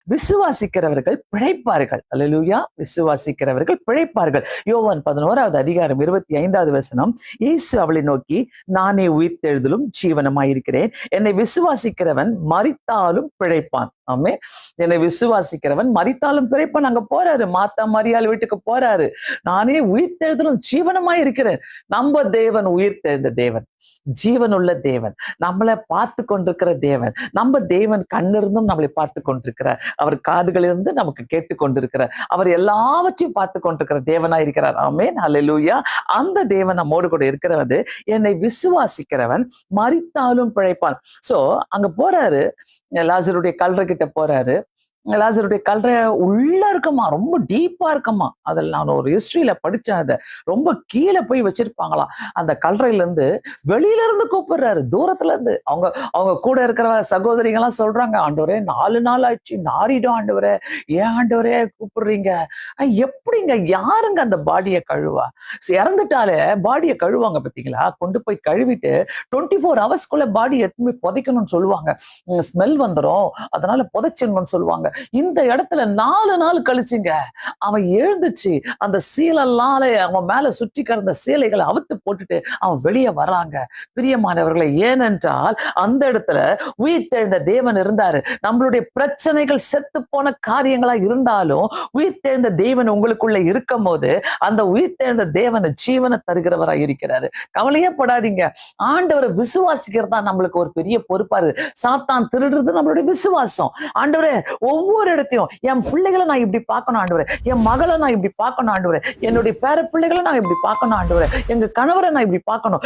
விசுவாசிக்கிறவர்கள் பிழைப்பார்கள். அல்லேலூயா. விசுவாசிக்கிறவர்கள் பிழைப்பார்கள். யோவான் 11வது அதிகாரம் 25வது வசனம், இயேசு அவளை நோக்கி, நானே உயிர்த்தெழுதலும் ஜீவனுமாயிருக்கிறேன். என்னை விசுவாசிக்கிறவன் மரித்தாலும் பிழைப்பான். ஆமே. என்னை விசுவாசிக்கிறவன் மரித்தாலும் பிழைப்பான். அங்க போறாரு, மாத்தா மரியாள் வீட்டுக்கு போறாரு. நானே உயிர்த்தெழுதலும் ஜீவனுமாய் இருக்கிறேன். நம்ம தேவன் உயிர்த்தெழுந்த தேவன், ஜீவனுள்ள தேவன், நம்மளை பார்த்து கொண்டிருக்கிற தேவன். நம்ம தேவன் கண்ணிருந்தும் நம்மளை பார்த்து கொண்டிருக்கிறார். அவர் காதுகளிலிருந்து நமக்கு கேட்டு கொண்டிருக்கிறார். அவர் எல்லாவற்றையும் பார்த்து கொண்டிருக்கிற தேவனா இருக்கிறார். ஆமென். அல்லேலூயா. அந்த தேவன் நம்மோடு கூட இருக்கிறது. என்னை விசுவாசிக்கிறவன் மரித்தாலும் பிழைப்பான். சோ அங்க போறாரு, லாசருடைய கல்லறை கிட்ட போறாரு. லாசருடைய கல்லறை உள்ள இருக்குமா, ரொம்ப டீப்பா இருக்குமா. அதில் நான் ஒரு ஹிஸ்டரியில படிச்சேன். அதை ரொம்ப கீழே போய் வச்சிருப்பாங்களாம். அந்த கல்லறையில இருந்து வெளியில இருந்து கூப்பிடுறாரு, தூரத்துல இருந்து. அவங்க அவங்க கூட இருக்கிற சகோதரிகள்லாம் சொல்றாங்க, ஆண்டவரே 4 நாள் ஆயிடுச்சு, நாரிடும் ஆண்டவரே, ஏன் ஆண்டவரே கூப்பிடுறீங்க? எப்படிங்க, யாருங்க அந்த பாடியை கழுவா? இறந்துட்டாலே பாடியை கழுவாங்க பார்த்தீங்களா? கொண்டு போய் கழுவிட்டு 24 ஹவர்ஸ்க்குள்ள பாடி எதுவுமே புதைக்கணும்னு சொல்லுவாங்க. ஸ்மெல் வந்துடும், அதனால புதைச்சிடணும்னு சொல்லுவாங்க. இந்த இடத்துல 4 நாள் கழிச்சுங்க அவன் எழுந்துச்சு, அந்த சீலெல்லாம் அவன் மேல சுற்றி கிடந்த சீலைகளை அவுத்து போட்டுட்டு அவன் வெளியே வர்றாங்க. பிரியமானவர்களை, ஏனென்றால் அந்த இடத்துல உயிர்த்தெழுந்த தேவன் இருந்தாரு. நம்மளுடைய பிரச்சனைகள் செத்து போன காரியங்களா இருந்தாலும் உயிர்த்தெழுந்த தேவன் உங்களுக்குள்ள இருக்கும் போது அந்த உயிர்த்தெழுந்த தேவன் ஜீவனை தருகிறவராக இருக்கிறாரு. கவலையே படாதீங்க. ஆண்டவரை விசுவாசிக்கிறதா நம்மளுக்கு ஒரு பெரிய பொறுப்பாரு. சாத்தான் திருடுறது நம்மளுடைய விசுவாசம். ஆண்டவரே, ஒவ்வொரு இடத்தையும் என் பிள்ளைகளை நான் இப்படி பார்க்கணும் ஆண்டவரே, என் மகளை நான் இப்படி பார்க்கணும் ஆண்டவரே, என்னுடைய பேர பிள்ளைகளை நான் இப்படி பார்க்கணும் ஆண்டவரே, எங்க கணவரை நான் இப்படி பார்க்கணும்,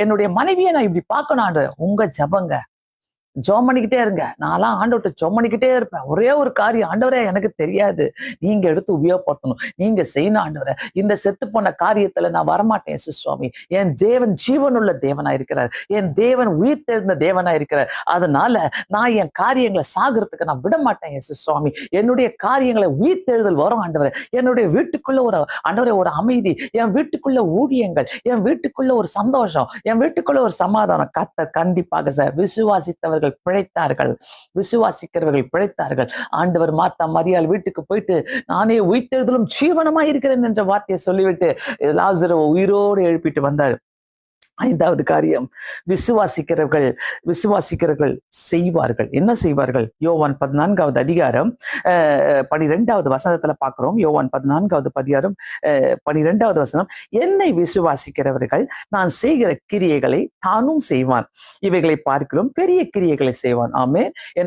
என்னுடைய மனைவியை நான் இப்படி பார்க்கணும் ஆண்டவரே. உங்க ஜபங்க, ஜோம் பண்ணிக்கிட்டே இருங்க. நான்லாம் ஆண்டவர்கிட்ட ஜோம் பண்ணிக்கிட்டே இருப்பேன். ஒரே ஒரு காரியம், ஆண்டவரே எனக்கு தெரியாது, நீங்க எடுத்து உபயோகப்படுத்தணும், நீங்க செய்யணும் ஆண்டவரே. இந்த செத்து போன காரியத்துல நான் வரமாட்டேன் சுவாமி. என் தேவன் ஜீவனுள்ள தேவனா இருக்கிறார், என் தேவன் உயிர்த்தெழுந்த தேவனா இருக்கிறார். அதனால நான் என் காரியங்களை சாகிறதுக்கு நான் விட மாட்டேன் சுவாமி. என்னுடைய காரியங்களை உயிர்த்தெழுதல் வரும் ஆண்டவரே. என்னுடைய வீட்டுக்குள்ள ஒரு ஆண்டவரே ஒரு அமைதி, என் வீட்டுக்குள்ள ஊழியங்கள், என் வீட்டுக்குள்ள ஒரு சந்தோஷம், என் வீட்டுக்குள்ள ஒரு சமாதானம். கர்த்தர் கண்டிப்பாக சார் விசுவாசித்தவர்கள் பிழைத்தார்கள், விசுவாசிக்கிறவர்கள் பிழைத்தார்கள். ஆண்டவர் மார்த்தா மரியாள் வீட்டுக்கு போயிட்டு, நானே உயிர்த்தெழுதலும் ஜீவனுமாய் இருக்கிறேன் என்ற வார்த்தையை சொல்லிவிட்டு லாசரை உயிரோடு எழுப்பிட்டு வந்தார். 5வது காரியம், விசுவாசிக்கிறவர்கள் செய்வார்கள். என்ன செய்வார்கள்? யோவான் 14வது அதிகாரம் 12வது வசனத்துல பார்க்கிறோம். யோவான் 14வது அதிகாரம் 12வது வசனம், என்னை விசுவாசிக்கிறவர்கள் நான் செய்கிற கிரியைகளை தானும் செய்வான், இவைகளை பார்க்கிறோம் பெரிய கிரியைகளை செய்வான். ஆமென்.